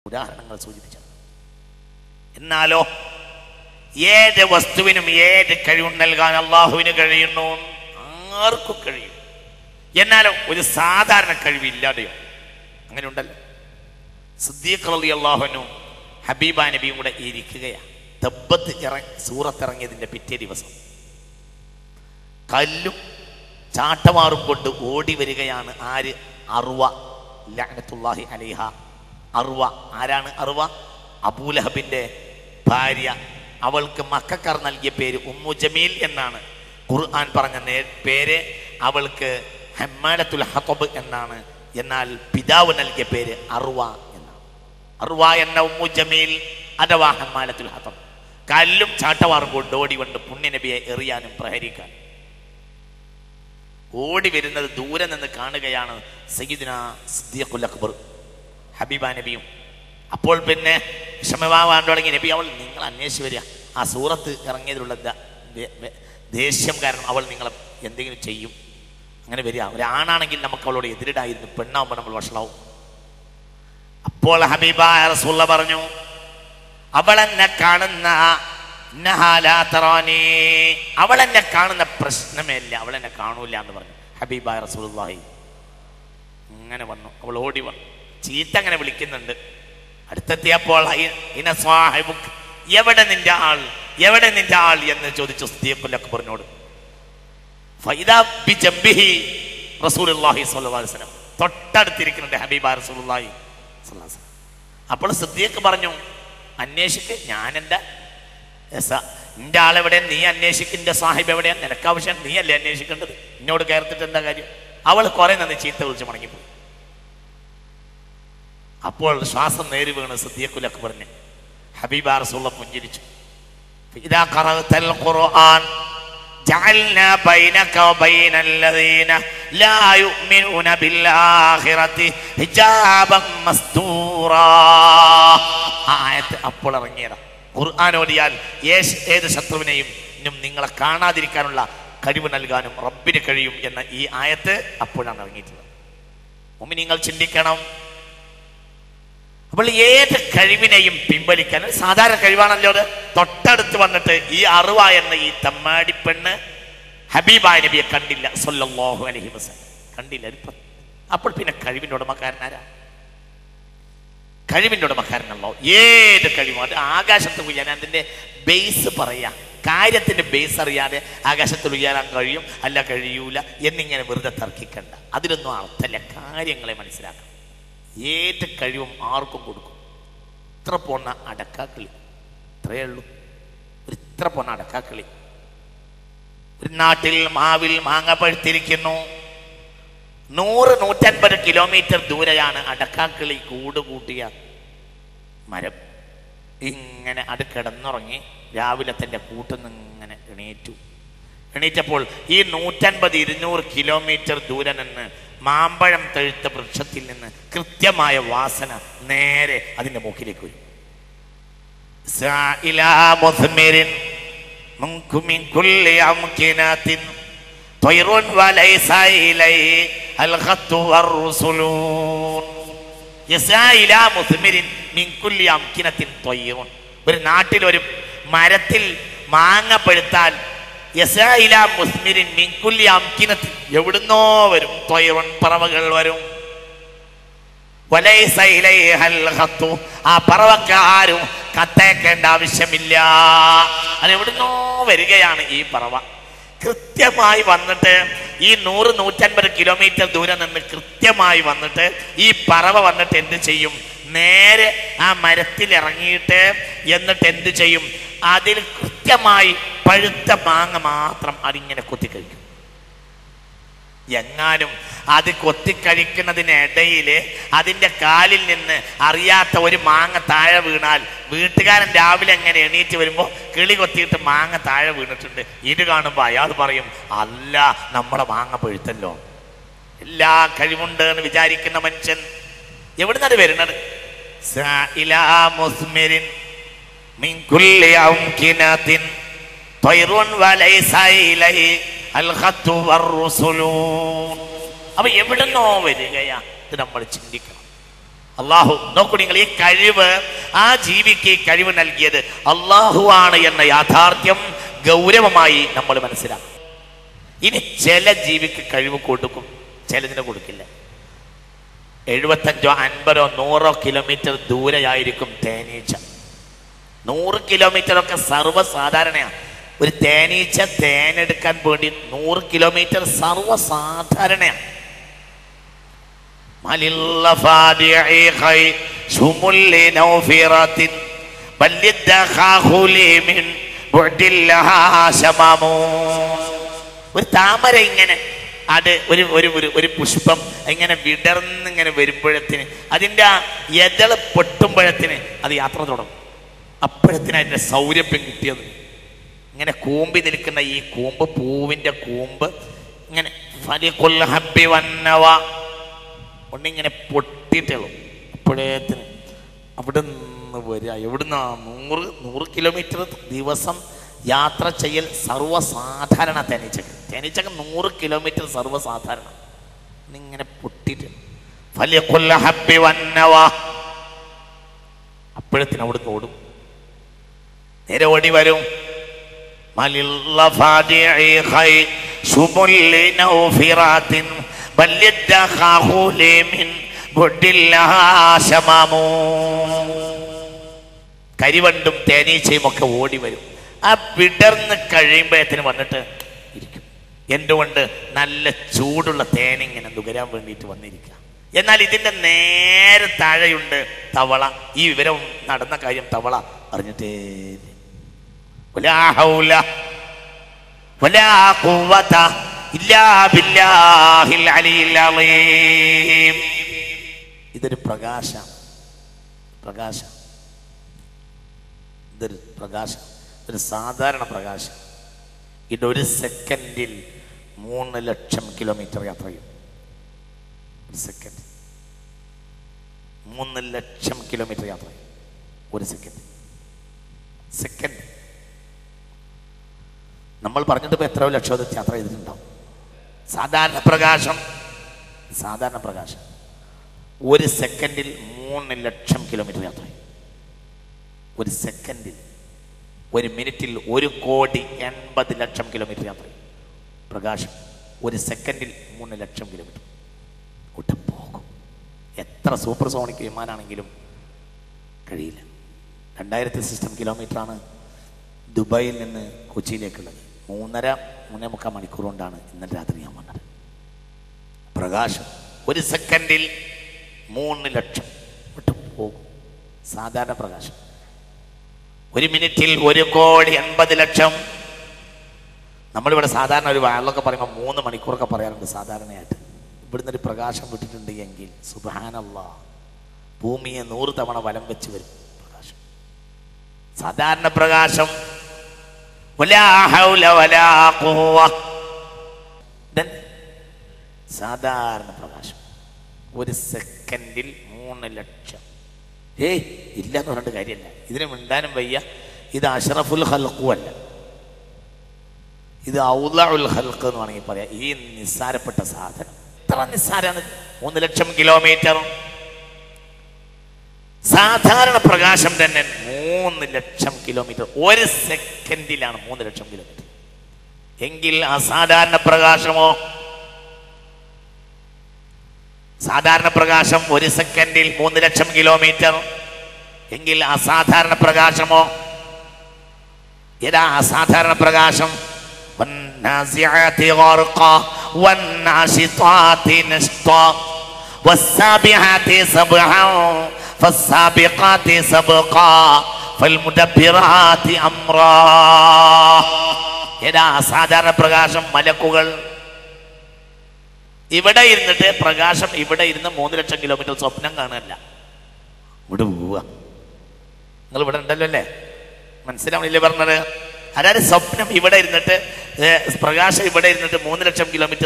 ഉദാഹരണങ്ങൾ സൂചിപ്പിച്ചത്. എന്നാലോ ഏത് വസ്തുവിനും ഏത് കഴിവ് നൽകാൻ അള്ളാഹുവിന് കഴിയുന്നു, ആർക്കും കഴിയും. എന്നാലോ ഒരു സാധാരണ കഴിവില്ലാതെയോ അങ്ങനെ ഉണ്ടല്ലോ. സിദ്ദീഖ് റളിയല്ലാഹു അൻഹു ഹബീബ നബിയും കൂടെ ഇരിക്കുകയാണ്. തബ്ബത്ത് സൂറത്തിറങ്ങിയതിൻ്റെ പിറ്റേ ദിവസം കല്ലും ചാട്ടമാറും കൊണ്ട് ഓടി വരികയാണ്. ആര്? അർവ ലഅനത്തുല്ലാഹി അലൈഹ. അർവ ആരാണ്? അർവ അബൂലഹബിന്റെ ഭാര്യ. അവൾക്ക് മക്കക്കാർ നൽകിയ പേര് ഉമ്മു ജമീൽ എന്നാണ്. ഖുർആൻ പറഞ്ഞ പേര് അവൾക്ക് ഹമ്മാലത്തുൽ ഹതബ് എന്നാണ്. എന്നാൽ പിതാവ് നൽകിയ പേര് അർവ എന്നാണ്. അർവ എന്ന ഉമ്മു ജമീൽ അഥവാ ഹമ്മാലത്തുൽ ഹതബ് കല്ലും ചാട്ടവാറും കൊണ്ട് ഓടി കൊണ്ട് പുണ്യനബിയെ എറിയാനും പ്രഹരിക്കാനും ഓടി വരുന്നത് ദൂരെ നിന്ന് കാണുകയാണ് സയ്യിദുന സിദ്ദീഖുൽ അക്ബർ ഹബീബ നബിയും. അപ്പോൾ പിന്നെ വിഷമമാവാൻ തുടങ്ങി. നബി, അവൾ നിങ്ങൾ അന്വേഷിച്ച് വരിക. ആ സൂറത്ത് ഇറങ്ങിയതിലുള്ള ദേഷ്യം കാരണം അവൾ നിങ്ങളെ എന്തെങ്കിലും ചെയ്യും. അങ്ങനെ വരിക. ഒരാണാണെങ്കിൽ നമുക്ക് അവളോട് എതിരിടായിരുന്നു, പെണ്ണാവുമ്പോൾ നമ്മൾ വഷളാവും. അപ്പോൾ ഹബീബ റസൂലുള്ളാഹി പറഞ്ഞു, അവളെന്നെ കാണുന്ന അവളെന്നെ കാണുന്ന പ്രശ്നമേ ഇല്ല, അവളെന്നെ കാണൂല എന്ന് പറഞ്ഞു ഹബീബ റസൂലുള്ളാഹി. അങ്ങനെ വന്നു, അവൾ ഓടി വന്നു, ചീത്ത അങ്ങനെ വിളിക്കുന്നുണ്ട്. അടുത്തെത്തിയപ്പോൾ എവിടെ നിന്റെ ആൾ, എവിടെ നിന്റെ ആൾ എന്ന് ചോദിച്ചു സിദ്ദീഖുൽ അക്ബറിനോട്. തൊട്ടടുത്തിരിക്കുന്നുണ്ട് ഹബീബ റസൂലുള്ളാഹി. അപ്പോൾ സിദ്ദീഖ് പറഞ്ഞു, അന്വേഷിക്ക്, ഞാൻ എൻ്റെ ആളെവിടെ, നീ അന്വേഷിക്ക്, എൻ്റെ സാഹിബ് എവിടെയാണ്, നിനക്ക് ആവശ്യം, നീ അല്ലേ അന്വേഷിക്കേണ്ടത്, എന്നോട് കയർത്തിട്ട് എന്താ കാര്യം? അവൾ കുറെ നന്ദി ചീത്ത വിളിച്ച് മടങ്ങിപ്പോയി. അപ്പോൾ ശ്വാസം നേരി വീണ് സിദ്ദീഖുൽ അക്ബറിന്. ഹബീബ റസൂലുള്ളാഹി പുഞ്ചിരിച്ചു. ഇദാ ഖറഅതൽ ഖുർആൻ ജഅൽനാ ബൈനക വബൈനൽ ലദീന ലാ യുഅ്മിനൂന ബിൽ ആഖിറതി ഹിജാബൻ മസ്തൂറാ. ആയത്ത് അപ്പോൾ ഇറങ്ങിയതാ. ഖുർആൻ ഓതിയാൽ ഏത് ശത്രുവിനെയും നിങ്ങളെ കാണാതിരിക്കാനുള്ള കഴിവ് നൽകാനും റബ്ബിന് കഴിയും എന്ന ഈ ആയത്ത് അപ്പോഴാണ് ഇറങ്ങിയിട്ടുള്ളത്. മുഅ്മിനീങ്ങൾ ചിന്തിക്കണം. അപ്പോൾ ഏത് കഴിവിനെയും പിൻവലിക്കാൻ സാധാരണ കഴിവാണല്ലോ അത്. തൊട്ടടുത്ത് വന്നിട്ട് ഈ അർവ എന്ന ഈ തമ്മാടി പെണ്ണ് ഹബീബായ നബിയെ കണ്ടില്ല സ്വല്ലല്ലാഹു അലൈഹി വസല്ലം, കണ്ടില്ല. അപ്പോൾ പിന്നെ കഴിവിൻ്റെ ഉടമക്കാരനാരാ? കഴിവിൻ്റെ ഉടമക്കാരനല്ലോ. ഏത് കഴിവും അത് ആകാശത്ത് ഉയരാൻ അതിൻ്റെ ബേസ് പറയാം. കാര്യത്തിൻ്റെ ബേസ് അറിയാതെ ആകാശത്തിൽ ഉയരാൻ കഴിയും അല്ല കഴിയൂല എന്നിങ്ങനെ വെറുതെ തർക്കിക്കണ്ട. അതിലൊന്നും അർത്ഥമില്ല. കാര്യങ്ങളെ മനസ്സിലാക്കണം. ഏത് കഴിവും ആർക്കും കൊടുക്കും. ഇത്ര പോന്ന അടക്കാക്കിളി, ഇത്രയേ ഉള്ളൂ. ഇത്ര പോന്ന അടക്കാക്കിളി. ഒരു നാട്ടിൽ മാവിൽ മാങ്ങ പഴുത്തിരിക്കുന്നു. 100-150 കിലോമീറ്റർ ദൂരെയാണ് അടക്കാക്കിളി കൂട് കൂട്ടിയ മരം. ഇങ്ങനെ അത് കിടന്നുറങ്ങി രാവിലെ തൻ്റെ കൂട്ടിൽ നിന്ന് ഇങ്ങനെ എണീറ്റപ്പോൾ ഈ 150-200 കിലോമീറ്റർ ദൂരെ നിന്ന് മാമ്പഴം തഴുത്ത വൃക്ഷത്തിൽ നിന്ന് കൃത്യമായ വാസന നേരെ അതിൻ്റെ മൂക്കിലേക്ക് വരും. ഒരു നാട്ടിൽ ഒരു മരത്തിൽ മാങ്ങ പഴുത്താൽ എവിടുന്നോ വരും ത്വയ്റുൻ, പറവകൾ വരും. ആ പറവക്കാരും കത്തേക്കേണ്ട ആവശ്യമില്ല. അതെവിടുന്നോ വരികയാണ് ഈ പറവ. കൃത്യമായി വന്നിട്ട് ഈ 100-150 കിലോമീറ്റർ ദൂരം നിന്ന് കൃത്യമായി വന്നിട്ട് ഈ പറവ വന്നിട്ട് എന്ത് ചെയ്യും? നേരെ ആ മരത്തിൽ ഇറങ്ങിയിട്ട് എന്നിട്ട് എന്ത് ചെയ്യും? അതിൽ കൃത്യമായി പഴുത്ത മാങ്ങ മാത്രം അതിങ്ങനെ കൊത്തിക്കഴിക്കും. എങ്ങാനും അത് കൊത്തിക്കഴിക്കുന്നതിനിടയിൽ അതിൻ്റെ കാലിൽ നിന്ന് അറിയാത്ത ഒരു മാങ്ങ താഴെ വീണാൽ വീട്ടുകാരൻ രാവിലെ എങ്ങനെ എണീറ്റ് വരുമ്പോൾ കിളി കൊത്തിയിട്ട് മാങ്ങ താഴെ വീണിട്ടുണ്ട്. ഇത് കാണുമ്പോൾ അയാൾ പറയും, അല്ല നമ്മുടെ മാങ്ങ പഴുത്തല്ലോ. എല്ലാ കഴിവുണ്ട് എന്ന് വിചാരിക്കുന്ന മനുഷ്യൻ എവിടുന്നത് വരുന്നത്? അപ്പൊ എവിടുന്നോ വരികയാ? ഇത് നമ്മൾ ചിന്തിക്കണം. അള്ളാഹു നോക്കൂ നിങ്ങൾ, ഈ കഴിവ്, ആ ജീവിക്ക് ഈ കഴിവ് നൽകിയത് അള്ളാഹു ആണ് എന്ന യാഥാർത്ഥ്യം ഗൗരവമായി നമ്മൾ മനസ്സിലാക്കും. ഇനി ചില ജീവിക്ക് കഴിവ് കൊടുക്കും, ചിലതിനെ കൊടുക്കില്ല. 75, 50, 100 കിലോമീറ്റർ ദൂരെയായിരിക്കും തേനീച്ച. 100 കിലോമീറ്റർ ഒക്കെ സർവ്വസാധാരണയാണ്. ഒരു തേനീച്ച തേനെടുക്കാൻ വേണ്ടി 100 കിലോമീറ്റർ സർവ്വസാധാരണയാണ്. ഒരു താമര ഇങ്ങനെ അത് ഒരു പുഷ്പം ഇങ്ങനെ വിടർന്നിങ്ങനെ വരുമ്പോഴത്തിന്, അതിൻ്റെ ആ എതള് പൊട്ടുമ്പോഴത്തിന് അത് യാത്ര തുടങ്ങും. അപ്പോഴത്തിന് അതിൻ്റെ സൗരഭ്യം കിട്ടിയത് ഇങ്ങനെ കൂമ്പി നിൽക്കുന്ന ഈ കൂമ്പ്, പൂവിൻ്റെ കൂമ്പ് ഇങ്ങനെ ഒന്നിങ്ങനെ പൊട്ടിയിട്ടുള്ളൂ. അപ്പോഴത്തിന് അവിടെ നിന്ന് വരിക. എവിടുന്ന 100 കിലോമീറ്റർ ദിവസം യാത്ര ചെയ്യൽ സർവ്വസാധാരണ. തേനീച്ചക്ക് 100 കിലോമീറ്റർ സർവ്വസാധാരണ. ഇങ്ങനെ പൊട്ടിയിട്ട് അപ്പോഴത്തിന് അവിടുന്ന് ഓടും, നേരെ ഓടി വരും. കരിവണ്ടും തേനീച്ചയും ഒക്കെ ഓടി വരും. ആ വിടർന്ന് കഴിയുമ്പോഴത്തിന് വന്നിട്ട് ഇരിക്കും. എന്തുകൊണ്ട്? നല്ല ചൂടുള്ള തേനിങ്ങനെ നുകരാൻ വേണ്ടിയിട്ട് വന്നിരിക്കുക. എന്നാൽ ഇതിൻ്റെ നേരെ താഴെയുണ്ട് തവള. ഈ വിവരം നടന്ന കാര്യം തവള അറിഞ്ഞിട്ടേ. ഇതൊരു പ്രകാശം, ഇതൊരു പ്രകാശം, ഒരു സാധാരണ പ്രകാശം. ഇതൊരു സെക്കൻഡിൽ 3 ലക്ഷം കിലോമീറ്റർ യാത്ര ചെയ്യും. ഒരു സെക്കൻഡ് 3 ലക്ഷം കിലോമീറ്റർ യാത്ര ചെയ്യും. ഒരു സെക്കൻഡ് നമ്മൾ പറഞ്ഞിട്ട് ഇപ്പോൾ എത്രയോ ലക്ഷം യാത്ര ചെയ്തിട്ടുണ്ടാവും. സാധാരണ പ്രകാശം ഒരു സെക്കൻഡിൽ 3 ലക്ഷം കിലോമീറ്റർ യാത്ര ചെയ്യും. ഒരു സെക്കൻഡിൽ, ഒരു മിനിറ്റിൽ 1,80,00,000 കിലോമീറ്റർ യാത്ര ചെയ്യും പ്രകാശം. ഒരു സെക്കൻഡിൽ 3 ലക്ഷം കിലോമീറ്റർ കൂട്ടം പോകും. എത്ര സൂപ്പർ സോണിക് വിമാനാണെങ്കിലും കഴിയില്ല. 2000 കിലോമീറ്ററാണ് ദുബായിൽ നിന്ന് കൊച്ചിയിലേക്കുള്ളത്. 3.5 മണിക്കൂർ കൊണ്ടാണ് ഇന്നലെ രാത്രി ഞാൻ വന്നത്. പ്രകാശം ഒരു സെക്കൻഡിൽ 3 ലക്ഷം വിട്ടു പോകും. സാധാരണ പ്രകാശം ഒരു മിനിറ്റിൽ 1,80,00,000. നമ്മളിവിടെ സാധാരണ ഒരു വയറിലൊക്കെ പറയുമ്പോൾ 3 മണിക്കൂറൊക്കെ പറയാറുണ്ട് സാധാരണയായിട്ട്. ഇവിടുന്ന് ഒരു പ്രകാശം വിട്ടിട്ടുണ്ട് എങ്കിൽ സുബ്ഹാനല്ലാഹ്, ഭൂമിയെ 100 തവണ വലം വെച്ച് വരും പ്രകാശം. സാധാരണ പ്രകാശം സാധാരണ പ്രകാശം ഒരു സെക്കൻഡിൽ 3 ലക്ഷം. ഇല്ലെന്ന് പറഞ്ഞിട്ട് കാര്യമല്ല. ഇതിന് മിണ്ടാനും വയ്യ. ഇത് അഷ്റഫുൽ ഖൽഖും അല്ല, ഇത് ഔളഉൽ ഖൽഖ് എന്ന് വേണമെങ്കിൽ പറയാം. ഈ നിസ്സാരപ്പെട്ട സാധനം എത്ര നിസ്സാരാണ്! 3 ലക്ഷം കിലോമീറ്റർ. സാധാരണ പ്രകാശം തന്നെ 3 ലക്ഷം കിലോമീറ്റർ ഒരു സെക്കൻഡിലാണ്. 3 ലക്ഷം കിലോമീറ്റർ എങ്കിൽ അസാധാരണ പ്രകാശമോ? സാധാരണ പ്രകാശം ഒരു സെക്കൻഡിൽ 3 ലക്ഷം കിലോമീറ്റർ എങ്കിൽ അസാധാരണ പ്രകാശമോ? ഏതാ അസാധാരണ പ്രകാശം? ഏതാ അസാധാരണ പ്രകാശം? മലക്കുകൾ. ഇവിടെ ഇരുന്നിട്ട് പ്രകാശം ഇവിടെ ഇരുന്ന് 3 ലക്ഷം കിലോമീറ്റർ സ്വപ്നം കാണുകയല്ല, ഇവിടെ പോവുക. നിങ്ങൾ ഇവിടെ ഉണ്ടല്ലോ അല്ലേ? മനസ്സിലാവണില്ലേ പറഞ്ഞത്? അതായത് സ്വപ്നം ഇവിടെ ഇരുന്നിട്ട്, പ്രകാശം ഇവിടെ ഇരുന്നിട്ട് 3 ലക്ഷം കിലോമീറ്റർ